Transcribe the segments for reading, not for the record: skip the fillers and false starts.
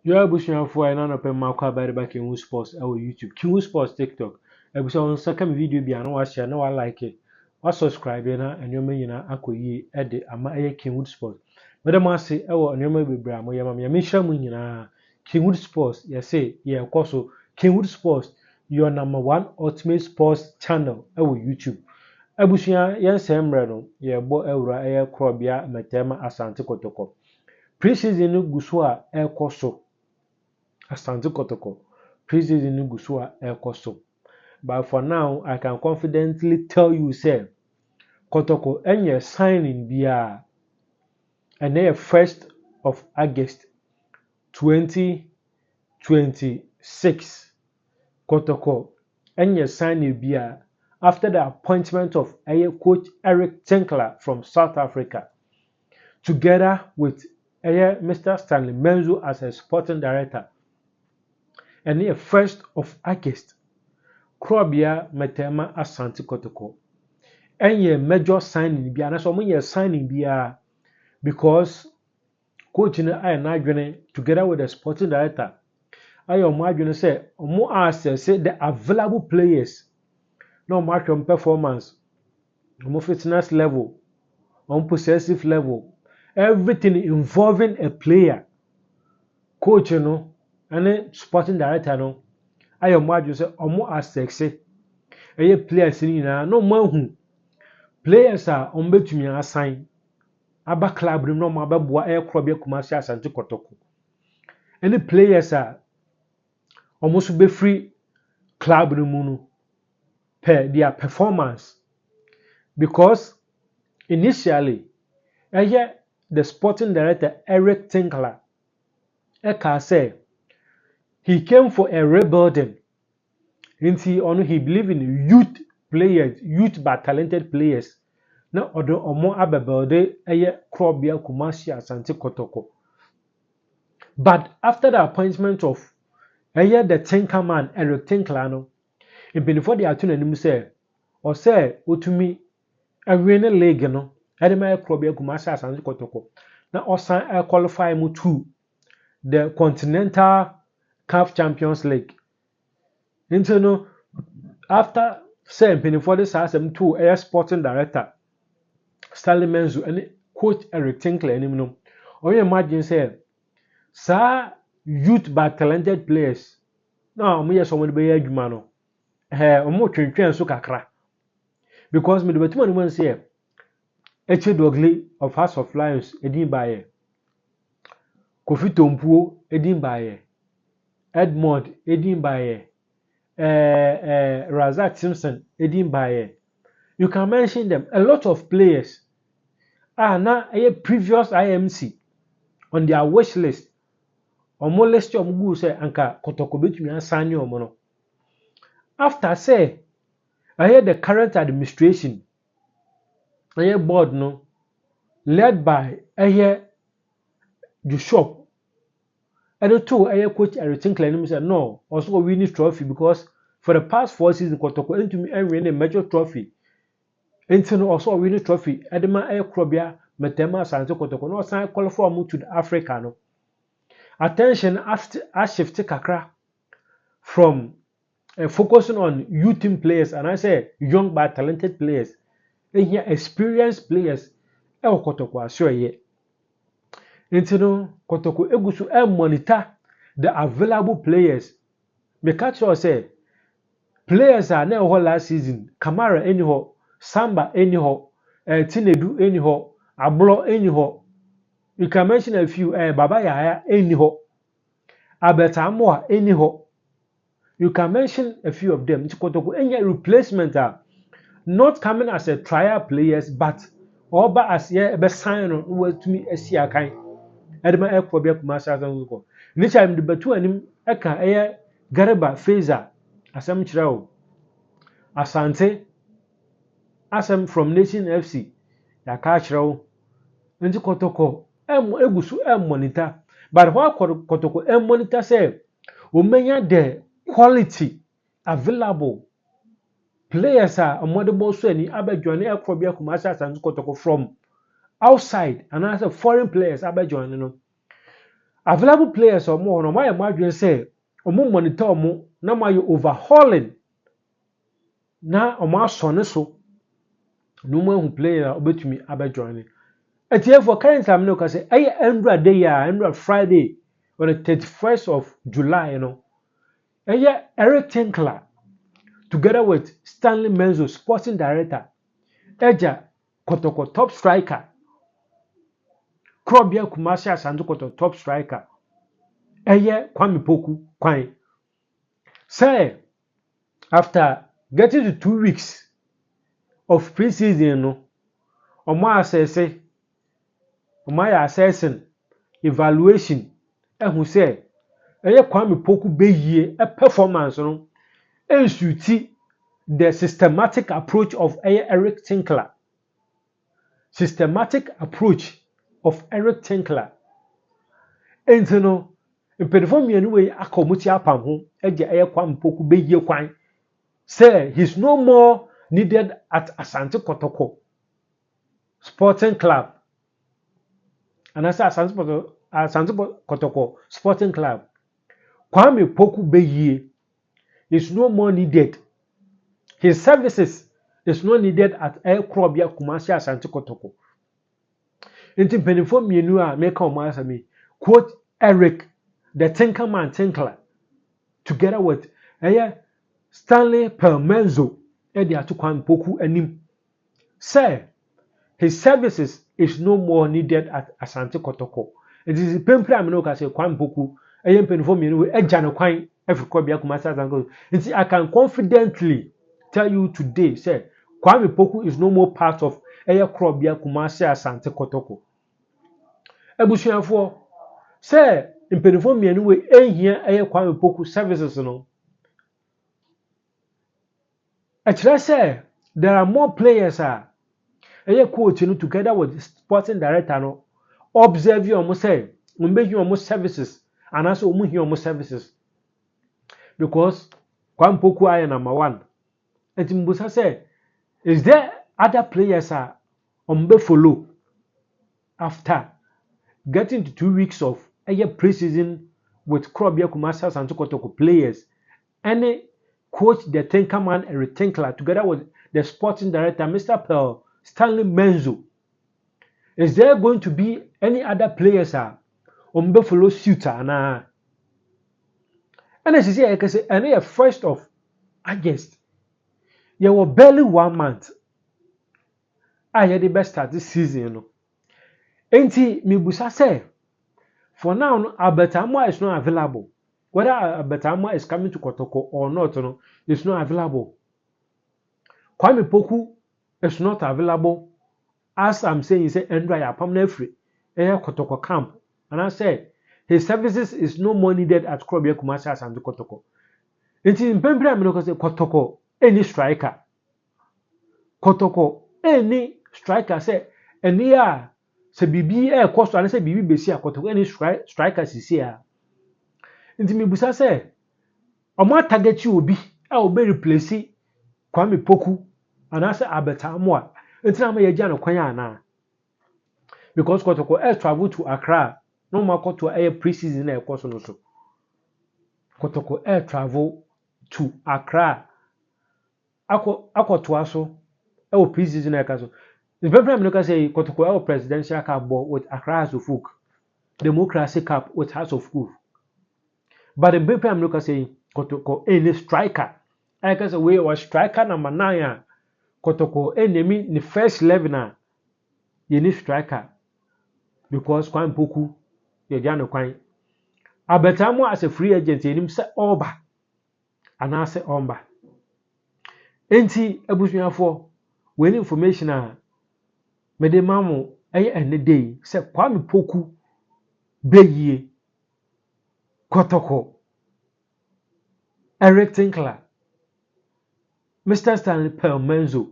You are bushing for an open Malcolm by the back in Sports our YouTube, Q Sports TikTok. I was on second video be an watch no I like it. Or subscribe and your man ako ye edit ama Kingwood Sports. Madam I say on your maybe bram or yamma Misha Munina Kingwood Sports, yes say, yeah, of course so Kingwood Sports, your #1 ultimate sports channel our YouTube. Abushia yes embrano, yeah, bo eura air crobia metema asante kotoko. Preseason no gusua air coso. Asante Kotoko. Preseason Gusua Ekoso. But for now, I can confidently tell you, say, Kotoko any signing bia and then 1st of August 2026. Kotoko any signing bia after the appointment of coach Eric Tinkler from South Africa, together with Mr. Stanley Menzo as a sporting director. And the 1st of August, Krobia Metema Asante Kotoko. Any major signing bia na so mo signing bia because coach na I na adwene together with the sporting director ayo mo adwene say mo assess the available players no match performance, fitness level, possessive level, everything involving a player. Coach no and sporting director no ayo mo adwene say assess players ni na no mahu players are betumi assign aba club no ma beboa Krobia Kumasi Asante Kotoko. Any players are almost be free club no mu per their performance, because initially the sporting director Eric Tinkler say he came for a rebuilding. He believe in youth players, youth but talented players. Na odo omo abebelde Krobia Kumasi Asante Kotoko. But after the appointment of the Tinker man Eric Tinkler no, before the attorney anim say or say otumi awin league no edema Krobia Kumasi Asante Kotoko na osan qualify mu to the Continental CAF Champions League. Into no after say before this asem to sporting director Stanley Menzo and coach Eric Tinkler anim no, or you imagine say sa youth but talented players now me yes someone be adwuma no omo twentwen so kakra, because me the betuma no say Echedogli of House of Lions edin baye, Kofi Tompuo edin baye, Edmond edin baye, Razak Simpson edin baye. You can mention them, a lot of players are now a previous IMC on their wish list. Omo list omo say anka Kotoko betumi assign omo no. After say the current administration board no led by Joshua and two coach Eric Tinkler said no also winning trophy, because for the past 4 seasons Kotoko into me win a major trophy. Into also winning trophy edema Krobia Metema Asante Kotoko no sign qualify mu to the Africa no. Attention as shift kakra from focusing on youth team players and I say young but talented players, and experienced players Kotoko assure ye. Into no Kotoko egusu monitor the available players. Me catch you say players are now last season. Kamara anyhow, Samba anyhow, Tinedu anyhow, Ablo anyhow. You can mention a few. Baba Yaya anyhow, Albert Amoa anyhow. You can mention a few of them. Kotoko any replacement are not coming as a trial players, but oba as best sign on to me a sia kind. Edema Krobia Kumasi Asante Kotoko. Nicha im debatu anim eka Garba Fraser asem chirawo. Asante asem from Nation FC yaka chirawo. Nti Kotoko egusu monitor, but what Kotoko monitor say omenya the quality available players are omodebo so ani abadwane Krobia Kumasi Asante Kotoko from outside and as foreign players abadwane no. available players or more no my imagine say omo monitor omo na my overhauling na omo asone so no mo hu player obetumi abejoin etiye for current time no ka say endra day ya endra Friday on the 31st of July Eric Tinkler together with Stanley Menzo sporting director Eja Kotoko top striker Krobia Kumasi Asante Kotoko top striker Kwame Poku Kwan say after getting to 2 weeks of preseason no omo assessing evaluation who say Kwame Poku beyie performance no ensuiti the systematic approach of Eric Tinkler. Systematic approach of Eric Tinkler. Enti no impedifo mienu we akomuti apam ho eje Kwame Poku beyie kwan say he's no more needed at Asante Kotoko Sporting Club. And as Asante Kotoko Sporting Club, Kwame Poku beyie is no more needed. His services is not needed at Krobia Kumasi Asante Kotoko. Inti penifo mienu a make me quote Eric the Tinkerman Tinkler together with Stanley Permenzo edi atu Kwame Poku anim say his services is no more needed at Asante Kotoko. It is pempra me no ka say Kwame Poku penifo mienu eja no kwan every Krobia Kumasi Asante Kotoko. Inti I can confidently tell you today, say Kwame Poku is no more part of Krobia Kumasi Asante Kotoko. Ebusuafo say impenifo mienu we ehia Kwame Poku services no. Actually say there are more players coach no together with the sporting director no observe you almost say umbe you almost services and also umu you almost services because Kwame Poku are number 1. Etimbusa say is there other players umbe follow after getting to 2 weeks of pre-season with Krobia Kumasi Asante Kotoko players, any coach the Tinkerman Eric Tinkler together with the sporting director Mr. Pearl Stanley Menzo. Is there going to be any other players follow suit and as you say I can say any 1st of August you were barely 1 month had the best start this season Enti mibusa say for now Albert Amwa is not available. Whether Albert Amwa is coming to Kotoko or not, it's not available. Kwame Poku is not available. As I'm saying, he said Endra ya permanent free. Kotoko camp. And I said his services is no more needed at Krobia Kumasi Asante Kotoko. Enti mpempre amino say Kotoko any striker. Kotoko any striker say any se bibi kosto ane se bibi besi Kotoko any striker sisi nti mibusa se omo target obi obe replace Kwame Poku anase Albert Amwa nti na ma yeja no kwan ana because Kotoko travel to Accra no ma to pre-season na ekoso no so Kotoko travel to Accra akoto aso pre-season na ekaso. The problem look at say Kotoko presidential cup with Accra House of Oak, Democracy Cup with House of Oak. But the problem look at say Kotoko any striker. I can say we was striker number 9. Kotoko enemy the first 11 you need striker because Kwame Poku you jano kwan. Abetamo as a free agent him say Oba and I say Omba. Enti ebusuafo when information mede mamo ene day se Kwame Poku beyie Kotoko Eric Tinkler Mr. Stanley Permenzo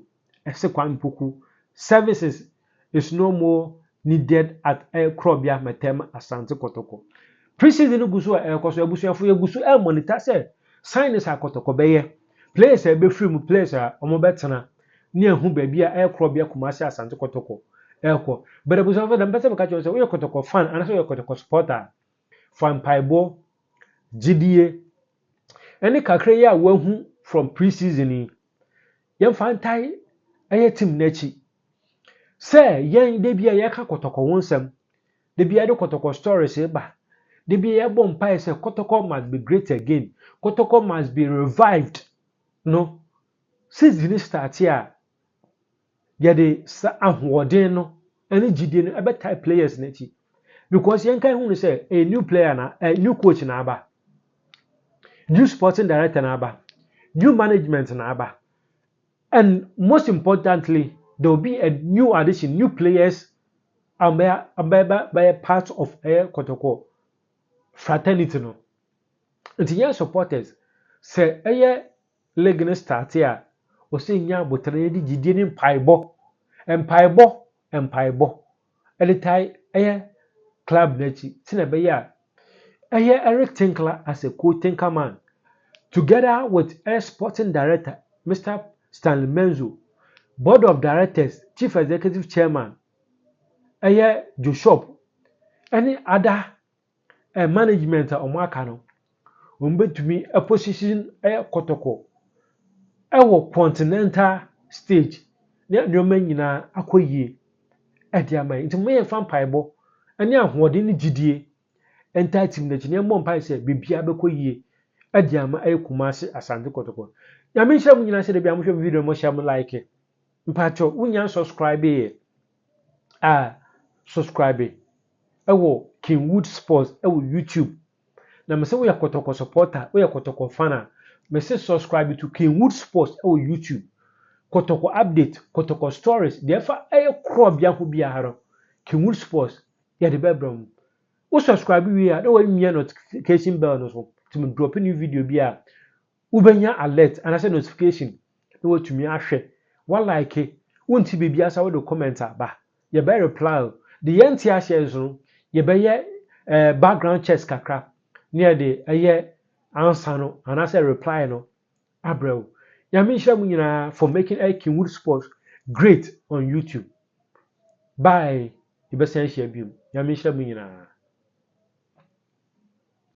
se Kwame Poku services is no more needed at Krobia Metem Asante Kotoko. Preseason gusu ekoso ebusuafo yegusu monitor say signs Kotoko beye players be free mu players omo betena ni ehu baabi Krobia Kumasi Asante Kotoko but ebusuafo dem pese ka say we Kotoko fan and so we Kotoko supporter Fampaibo, GDA, any kakreya wahu from preseason ni. Yen fantai aye team nechi. Say yen debia yaka kotoko wonsem. Debia do kotoko stories ba. Debia yabon pa say kotoko must be great again. Kotoko must be revived. No. Season start here. Yade sa ahoɔden no ene gidie no ebe type players nechi. Because yen kan hu say a new player na a new coach na aba. New sporting director na aba. New management na aba. And most importantly, there will be a new addition, new players by a part of a kotoko fraternity no. Nti yen supporters say eye league no start here o say nya botere di gidie ni mpaibo editai eye club nechi tina be ya eye Eric Tinkler as a co-tinker man together with a sporting director Mr. Stanley Menzo, board of directors chief executive chairman eye Joshop, any other management omaka no umbetumi a position kotoko ewo continental stage ne nyoma nyina akoyie ediamai nti me fan paibo ene ahode ne gidie enta team na chine mo mpai se bibia bekoyie ediama Kumasi Asante Kotoko. Nyame hye mu nyina se de bia mo hwe video mo hye mo like mpacho unya subscribe subscribe ewo Kingwood Sports ewo YouTube na me se wo Kotoko supporter wo Kotoko fan me se subscribe to Kingwood Sports ewo YouTube Kotoko update Kotoko stories de fa kro bia ho bia haro Kingwood Sports ya de bebrom wo subscribe wi a na wo nwie notification bell no so to me drop new video bia ubenya alert and say notification na wo tumi ahwe wa like wonti bibia sa wo do comment ba ye be reply the yenti a share so ye be ye background checks kakra near the answer no and say reply no abrew Yami Shamu nyina for making Kingwood Sports great on YouTube. Bye. Ibesen share biom. Yami Shamu nyina.